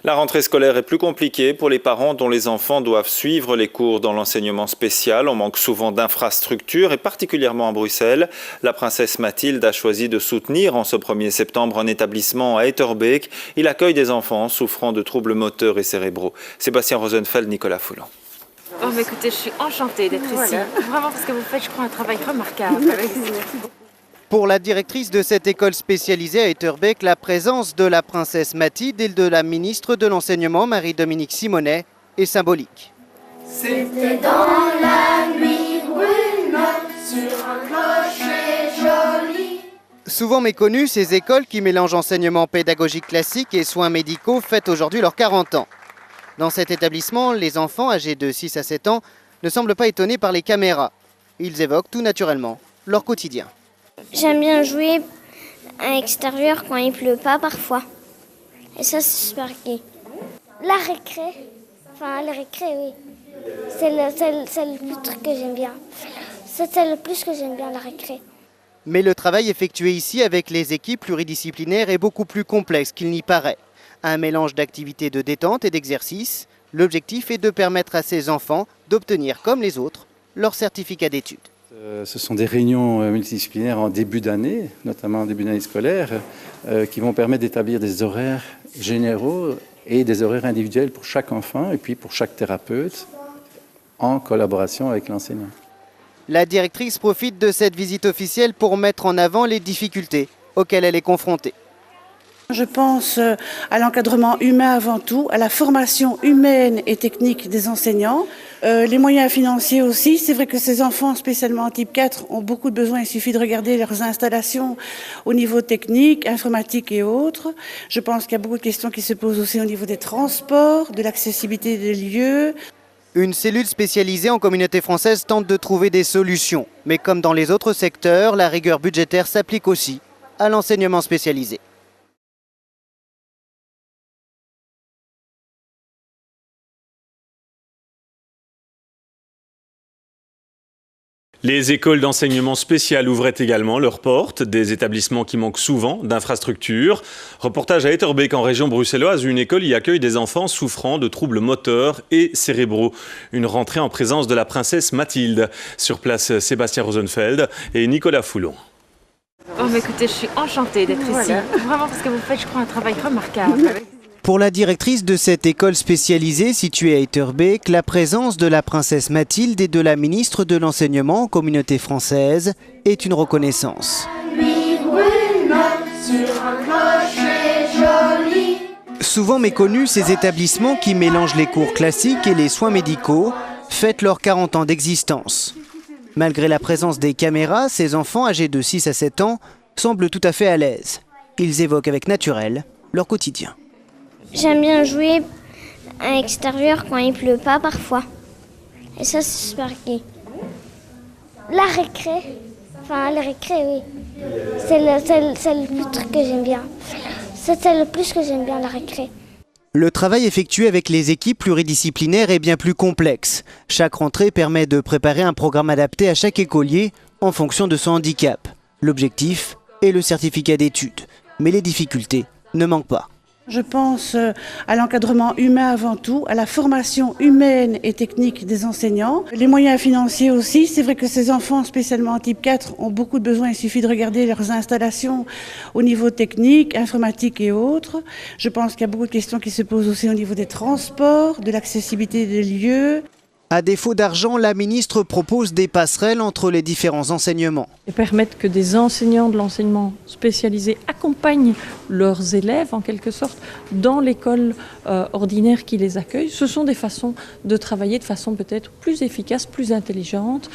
La rentrée scolaire est plus compliquée pour les parents dont les enfants doivent suivre les cours dans l'enseignement spécial. On manque souvent d'infrastructures et particulièrement à Bruxelles. La princesse Mathilde a choisi de soutenir en ce 1er septembre un établissement à Etterbeek. Il accueille des enfants souffrant de troubles moteurs et cérébraux. Sébastien Rosenfeld, Nicolas Foulon. Oh, mais écoutez, je suis enchantée d'être ici. Vraiment, parce que vous faites, je crois, un travail remarquable. Pour la directrice de cette école spécialisée à Etterbeek, la présence de la princesse Mathilde et de la ministre de l'Enseignement, Marie-Dominique Simonet, est symbolique. C'était dans la nuit brune, sur un clocher joli. Souvent méconnues, ces écoles qui mélangent enseignement pédagogique classique et soins médicaux fêtent aujourd'hui leurs 40 ans. Dans cet établissement, les enfants âgés de 6 à 7 ans ne semblent pas étonnés par les caméras. Ils évoquent tout naturellement leur quotidien. J'aime bien jouer à l'extérieur quand il pleut pas parfois. Et ça, c'est super gai. La récré, le récré, oui. C'est le truc que j'aime bien. C'est le plus que j'aime bien, la récré. Mais le travail effectué ici avec les équipes pluridisciplinaires est beaucoup plus complexe qu'il n'y paraît. Un mélange d'activités de détente et d'exercice. L'objectif est de permettre à ces enfants d'obtenir, comme les autres, leur certificat d'études. Ce sont des réunions multidisciplinaires en début d'année, notamment en début d'année scolaire, qui vont permettre d'établir des horaires généraux et des horaires individuels pour chaque enfant et puis pour chaque thérapeute en collaboration avec l'enseignant. La directrice profite de cette visite officielle pour mettre en avant les difficultés auxquelles elle est confrontée. Je pense à l'encadrement humain avant tout, à la formation humaine et technique des enseignants, les moyens financiers aussi. C'est vrai que ces enfants, spécialement en type 4, ont beaucoup de besoins. Il suffit de regarder leurs installations au niveau technique, informatique et autres. Je pense qu'il y a beaucoup de questions qui se posent aussi au niveau des transports, de l'accessibilité des lieux. Une cellule spécialisée en communauté française tente de trouver des solutions. Mais comme dans les autres secteurs, la rigueur budgétaire s'applique aussi à l'enseignement spécialisé. Les écoles d'enseignement spécial ouvraient également leurs portes, des établissements qui manquent souvent d'infrastructures. Reportage à Etterbeek en région bruxelloise, une école y accueille des enfants souffrant de troubles moteurs et cérébraux. Une rentrée en présence de la princesse Mathilde. Sur place, Sébastien Rosenfeld et Nicolas Foulon. Oh, mais écoutez, je suis enchantée d'être ici. Vraiment, parce que vous faites, je crois, un travail remarquable. Pour la directrice de cette école spécialisée située à Etterbeek, la présence de la princesse Mathilde et de la ministre de l'Enseignement en communauté française est une reconnaissance. Souvent méconnus, ces établissements qui mélangent les cours classiques et les soins médicaux fêtent leurs 40 ans d'existence. Malgré la présence des caméras, ces enfants âgés de 6 à 7 ans semblent tout à fait à l'aise. Ils évoquent avec naturel leur quotidien. J'aime bien jouer à l'extérieur quand il pleut pas parfois. Et ça, c'est super gai. La récré, le récré, oui. C'est le truc que j'aime bien. C'est le plus que j'aime bien, la récré. Le travail effectué avec les équipes pluridisciplinaires est bien plus complexe. Chaque rentrée permet de préparer un programme adapté à chaque écolier en fonction de son handicap. L'objectif est le certificat d'études. Mais les difficultés ne manquent pas. Je pense à l'encadrement humain avant tout, à la formation humaine et technique des enseignants, les moyens financiers aussi. C'est vrai que ces enfants, spécialement en type 4, ont beaucoup de besoins. Il suffit de regarder leurs installations au niveau technique, informatique et autres. Je pense qu'il y a beaucoup de questions qui se posent aussi au niveau des transports, de l'accessibilité des lieux. À défaut d'argent, la ministre propose des passerelles entre les différents enseignements. Et permettre que des enseignants de l'enseignement spécialisé accompagnent leurs élèves, en quelque sorte, dans l'école ordinaire qui les accueille. Ce sont des façons de travailler de façon peut-être plus efficace, plus intelligente.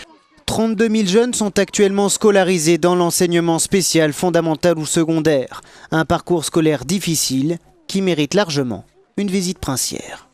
32 000 jeunes sont actuellement scolarisés dans l'enseignement spécial, fondamental ou secondaire. Un parcours scolaire difficile qui mérite largement une visite princière.